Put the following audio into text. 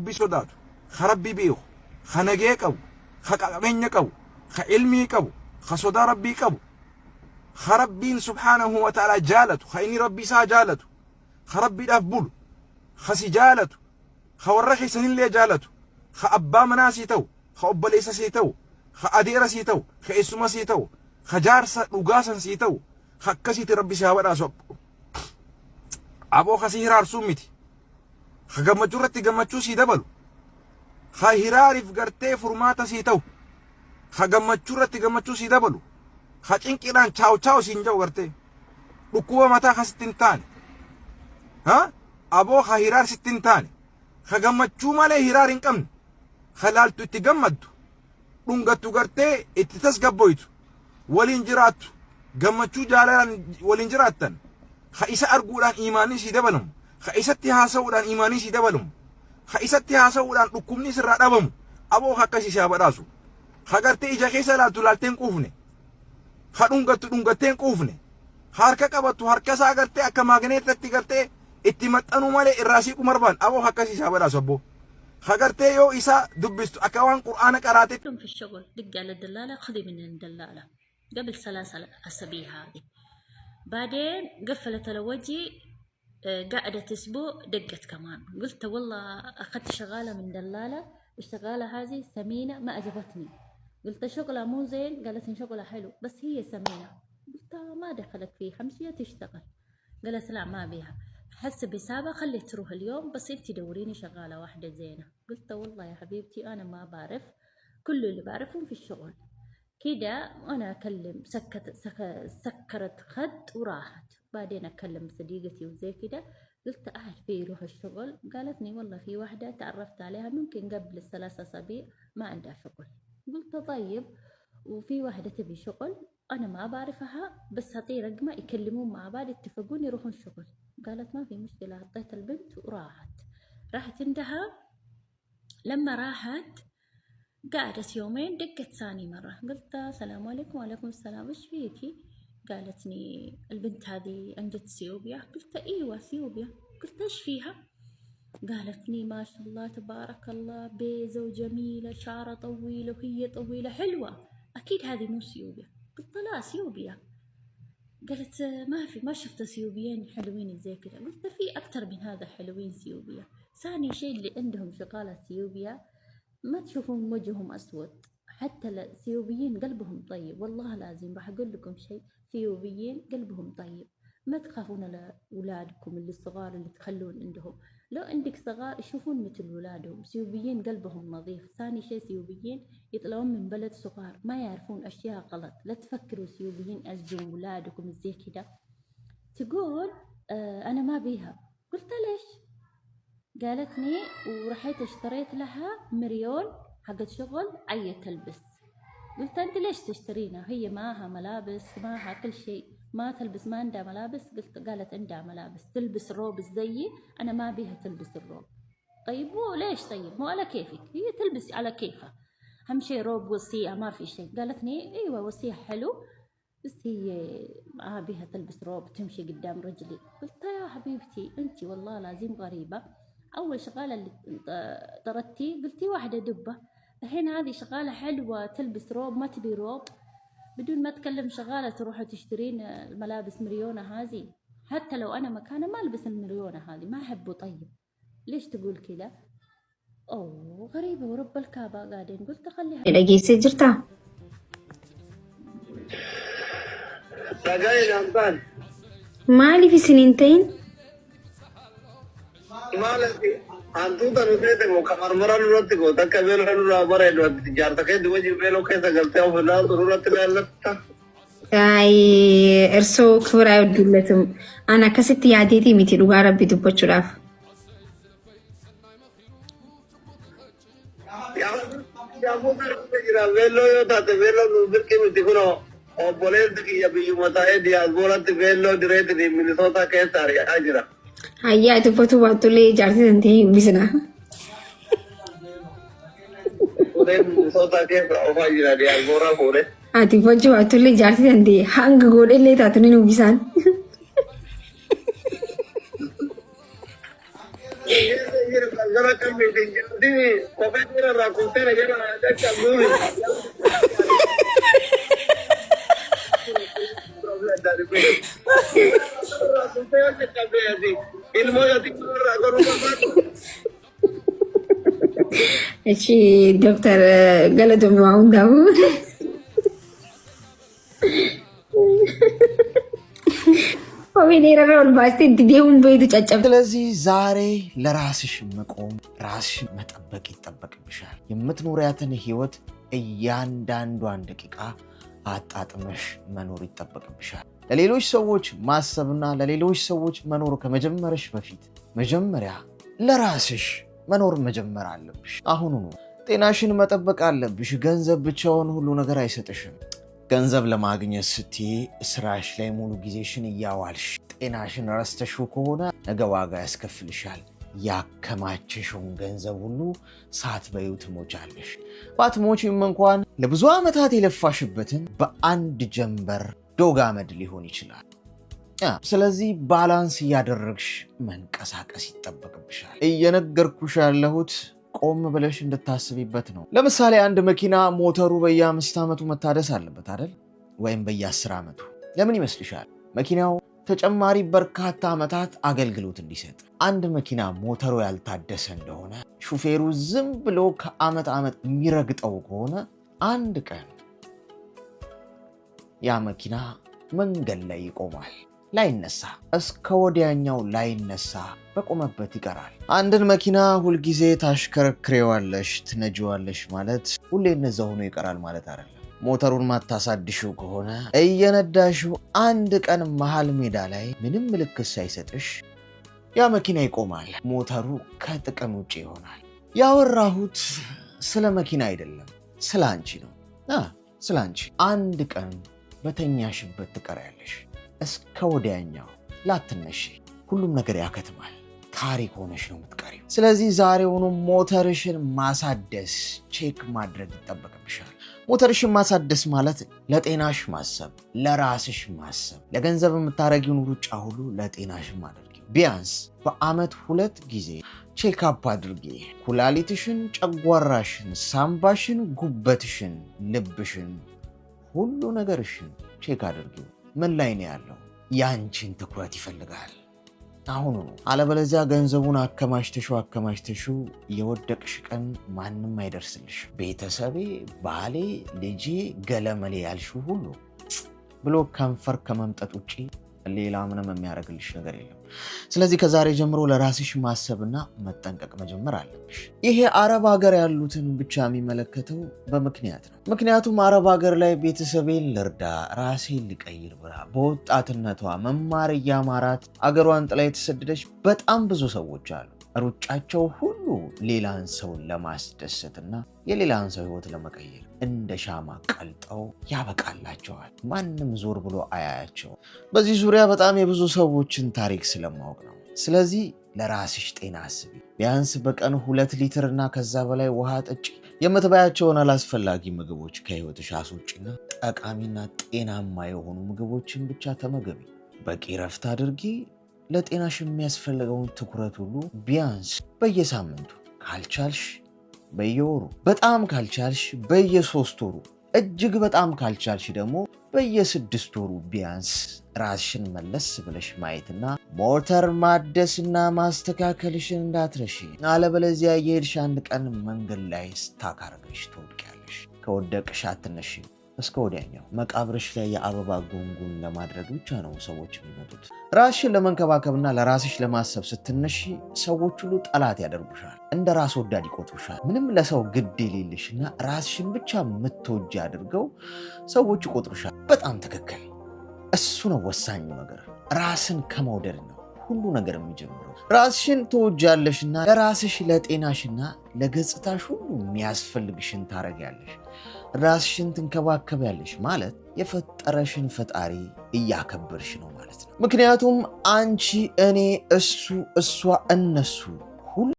ربي صدات خربي بيو خنجيك أو خقابينك أو خعلميك أو خصدا ربيك أو خربين سبحانه وتعالى جالته خيني ربي سا جالته خربي دافبول خسي جالته خورخي سنين لي جالته خأبا مناسي تو خأب ليس سيتو خأدير سيتو خإسما سيتو خجار لغاسا سيتو خكسيت ربي ساوى صوب أبو خسيرار سومتي خجمتشو رتي جمتشو سيدبلو خهيرار فقرتي فرماتا سيتو خجمتشو رتي جمتشو سيدبلو خچنقيران چاو چاو سينجو غرتي ركوبه متا خستنتان ها ابو خهيرار ستنتان خجمچو مالي هيرار انقم خلالتو تجمد دونغتو غرتي اتتسغبويت ولينجرات جمچو جالان ولينجراتن خايسا ارغودان ايماني سيدبلم خايساتي هاسودان ايماني سيدبلم خايساتي هاسودان دكومني سرا دبم ابو خكسي سابداسو خغرتي اجا خيسا لالتن قوفني خدونغتين قوفني harka qabatu harka isaa agartee akka maagneetatti gartee itti maxxanu malee irraasii qumarban aboo akkasiisaa badhaas abbo hagartee yoo isaa dubbistu akka waan qur'aana qaraatee في الشغل دق على الدلالة خذي من الدلالة قبل 3 أسابيع هذه بعدين قفلت الوجه قعدت أسبوع دقت كمان قلت والله أخذت شغالة من دلالة الشغالة هذه ثمينة ما أجبتني قلت شغلها مو زين قالت إن شغلها حلو بس هي ثمينة قلت ما دخلت فيه حمشية تشتغل قالت لا ما بيها حسب حسابها خلي تروح اليوم بس انتي دوريني شغالة واحدة زينة قلت والله يا حبيبتي أنا ما بعرف كل اللي بعرفهم في الشغل كده أنا أكلم سكرت خد وراحت بعدين أكلم صديقتي وزي كده قلت أحد في يروح الشغل قالتني والله في واحدة تعرفت عليها ممكن قبل 3 أسابيع ما عندها شغل قلت طيب وفي واحدة تبي شغل أنا ما بعرفها بس هطي رقمة يكلمون مع بعض يتفقون يروحون شغل قالت ما في مشكلة حطيت البنت راحت عندها لما راحت قعدت يومين دقت ثاني مرة قلت السلام عليكم وعليكم السلام وش فيكي قالتني البنت هذه أنجت اثيوبيا قلت ايوه اثيوبيا قلت ايش فيها قالتني ما شاء الله تبارك الله بيزة وجميلة شعرها طويلة وهي طويلة حلوة أكيد هذه مو اثيوبيا قلت لا اثيوبيا قالت ما شفت اثيوبيين حلوين زي كذا قلت في أكثر من هذا حلوين اثيوبيا ثاني شيء اللي عندهم شغالة اثيوبيا ما تشوفون وجههم أسود حتى الاثيوبيين قلبهم طيب والله لازم راح أقول لكم شيء اثيوبيين قلبهم طيب ما تخافون على أولادكم اللي الصغار اللي تخلون عندهم لو عندك صغار يشوفون مثل أولادهم اثيوبيين قلبهم نظيف ثاني شيء اثيوبيين يطلعون من بلد صغار ما يعرفون أشياء غلط لا تفكروا اثيوبيين أزوا أولادكم زي كده تقول أنا ما بيها قلت ليش قالتني ورحيت اشتريت لها مريول حقت شغل عية تلبس قلت أنت ليش تشترينها هي معها ملابس معها كل شيء ما تلبس ما عندها ملابس قالت عندها ملابس تلبس روب زيي أنا ما بيها تلبس الروب طيب مو ليش طيب مو على كيفك هي تلبس على كيفها أهم شيء روب وسيعة ما في شيء قالتني أيوة وسيعة حلو بس هي ما بيها تلبس روب تمشي قدام رجلي قلت يا حبيبتي أنت والله لازم غريبة أول شغالة اللي طردتي قلتي واحدة دبة الحين هذه شغالة حلوة تلبس روب ما تبي روب بدون ما تكلم شغالة تروح تشترين الملابس مريونة هذه حتى لو أنا مكانها ما ألبس المريونة هذه ما أحبه طيب ليش تقول كذا أوه غريبة ورب الكعبة قاعدين قلت خليها لقي سجرتها مالي في سنتين مالتي أنتو تنوتي مو كمر مرة نورتي كو تكبر نورا برا نورتي جارتا كي دوجي بيلو كي تقلتي أو فلا نورتي بيلتا أي إرسو كبر عودلتهم أنا كستي عاديتي ميتي لغا ربي دبوچو راف يا بوتر جرا بيلو يو تاتي بيلو نوبر كي ميتي كنو أو بولير تكي يبي يمتاعي ديال بولت بيلو دريت دي مينيسوتا كي ساري أجرا هيا دبوتو واتولي جارتي تنتي بسنا مينيسوتا كي أو فاجرا ديال بورا بوري ati wajju atulli jaarti dandi hanga godelle taatuni nu bisan gara kamidin jadi kopi rakunte aja ada cabul problem dari gue rakunte aja cabul jadi ilmu jadi rakunte እሺ ዶክተር ገለቶም አሁን ዳው ወይኔራውን ባስቲ ዲዲውን በይዱ ጫጫብ ስለዚህ ዛሬ ለራስሽ መቆም ራስሽን መጠበቅ ይጠበቅብሻል። የምትኖሪያትን ህይወት እያንዳንዷን ደቂቃ አጣጥመሽ መኖር ይጠበቅብሻል። ለሌሎች ሰዎች ማሰብና ለሌሎች ሰዎች መኖር ከመጀመርሽ በፊት መጀመሪያ ለራስሽ መኖር መጀመር አለብሽ። አሁኑኑ ጤናሽን መጠበቅ አለብሽ። ገንዘብ ብቻውን ሁሉ ነገር አይሰጥሽም። ገንዘብ ለማግኘት ስትይ ስራሽ ላይ ሙሉ ጊዜሽን እያዋልሽ ጤናሽን ረስተሽው ከሆነ ነገ ዋጋ ያስከፍልሻል። ያከማቸሽውን ገንዘብ ሁሉ ሳትበዩ ትሞቻለሽ። ባትሞቺም እንኳን ለብዙ ዓመታት የለፋሽበትን በአንድ ጀንበር ዶግ አመድ ሊሆን ይችላል። ስለዚህ ባላንስ እያደረግሽ መንቀሳቀስ ይጠበቅብሻል። እየነገርኩሽ ያለሁት ቆም ብለሽ እንድታስቢበት ነው። ለምሳሌ አንድ መኪና ሞተሩ በየ5 ዓመቱ መታደስ አለበት አይደል? ወይም በየ10 ዓመቱ። ለምን ይመስልሻል? መኪናው ተጨማሪ በርካታ ዓመታት አገልግሎት እንዲሰጥ። አንድ መኪና ሞተሩ ያልታደሰ እንደሆነ ሹፌሩ ዝም ብሎ ከዓመት ዓመት የሚረግጠው ከሆነ አንድ ቀን ያ መኪና መንገድ ላይ ይቆማል። ላይነሳ እስከ ወዲያኛው ላይነሳ በቆመበት ይቀራል። አንድን መኪና ሁል ጊዜ ታሽከረክሬዋለሽ ትነጂዋለሽ ማለት ሁሌ እነዛ ሆኖ ይቀራል ማለት አይደለም። ሞተሩን ማታሳድሽው ከሆነ እየነዳሽው አንድ ቀን መሃል ሜዳ ላይ ምንም ምልክት ሳይሰጥሽ ያ መኪና ይቆማል። ሞተሩ ከጥቅም ውጪ ይሆናል። ያወራሁት ስለ መኪና አይደለም፣ ስለ አንቺ ነው። ስለ አንቺ አንድ ቀን በተኛሽበት ትቀሪያለሽ። እስከ ወዲያኛው ላትነሺ። ሁሉም ነገር ያከትማል። ታሪክ ሆነሽ ነው የምትቀሪው። ስለዚህ ዛሬውኑ ሞተርሽን ማሳደስ ቼክ ማድረግ ይጠበቅብሻል። ሞተርሽን ማሳደስ ማለት ለጤናሽ ማሰብ፣ ለራስሽ ማሰብ። ለገንዘብ የምታረጊውን ሩጫ ሁሉ ለጤናሽ ማድረግ። ቢያንስ በአመት 2 ጊዜ ቼክ አፕ አድርጊ። ኩላሊትሽን፣ ጨጓራሽን፣ ሳምባሽን፣ ጉበትሽን፣ ልብሽን፣ ሁሉ ነገርሽን ቼክ አድርጊው። ምን ላይ ነው ያለው? ያንቺን ትኩረት ይፈልጋል አሁኑ ነው። አለበለዚያ ገንዘቡን አከማችተሽው የወደቅሽ ቀን ማንም አይደርስልሽ። ቤተሰቤ፣ ባሌ፣ ልጄ፣ ገለመሌ ያልሽው ሁሉ ብሎ ከንፈር ከመምጠጥ ውጪ ሌላ ምንም የሚያደርግልሽ ነገር የለም። ስለዚህ ከዛሬ ጀምሮ ለራስሽ ማሰብና መጠንቀቅ መጀመር አለብሽ። ይሄ አረብ ሀገር ያሉትን ብቻ የሚመለከተው በምክንያት ነው። ምክንያቱም አረብ ሀገር ላይ ቤተሰቤን ልርዳ፣ ራሴን ልቀይር ብላ በወጣትነቷ መማር እያማራት አገሯን ጥላ የተሰደደች በጣም ብዙ ሰዎች አሉ። ሩጫቸው ሁሉ ሌላን ሰውን ለማስደሰትና የሌላን ሰው ህይወት ለመቀየር እንደ ሻማ ቀልጠው ያበቃላቸዋል። ማንም ዞር ብሎ አያያቸው። በዚህ ዙሪያ በጣም የብዙ ሰዎችን ታሪክ ስለማወቅ ነው። ስለዚህ ለራስሽ ጤና አስቢ። ቢያንስ በቀን 2 ሊትር እና ከዛ በላይ ውሃ ጠጪ። የምትበያቸውን አላስፈላጊ ምግቦች ከህይወትሽ አስወጪና ጠቃሚና ጤናማ የሆኑ ምግቦችን ብቻ ተመገቢ። በቂ ረፍት አድርጊ። ለጤናሽ የሚያስፈልገውን ትኩረት ሁሉ ቢያንስ በየሳምንቱ ካልቻልሽ በየወሩ፣ በጣም ካልቻልሽ በየ3 ወሩ፣ እጅግ በጣም ካልቻልሽ ደግሞ በየ6 ወሩ ቢያንስ ራስሽን መለስ ብለሽ ማየትና ሞተር ማደስና ማስተካከልሽን እንዳትረሺ። አለበለዚያ የሄድሽ አንድ ቀን መንገድ ላይ ስታካርገሽ ትወድቂያለሽ። ከወደቅሽ አትነሺ። እስከ ወዲያኛው መቃብርሽ ላይ የአበባ ጉንጉን ለማድረግ ብቻ ነው ሰዎች የሚመጡት። ራስሽን ለመንከባከብና ለራስሽ ለማሰብ ስትነሺ ሰዎች ሁሉ ጠላት ያደርጉሻል፣ እንደ ራስ ወዳድ ይቆጥሩሻል። ምንም ለሰው ግድ የሌለሽና ራስሽን ብቻ የምትወጂ አድርገው ሰዎች ይቆጥሩሻል። በጣም ትክክል። እሱ ነው ወሳኙ ነገር። ራስን ከመውደድ ነው ሁሉ ነገር የሚጀምረው። ራስሽን ትወጃለሽና ለራስሽ ለጤናሽና ለገጽታሽ ሁሉ የሚያስፈልግሽን ታረጊያለሽ። ራስሽን ትንከባከቢያለሽ ማለት የፈጠረሽን ፈጣሪ እያከበርሽ ነው ማለት ነው። ምክንያቱም አንቺ፣ እኔ፣ እሱ፣ እሷ፣ እነሱ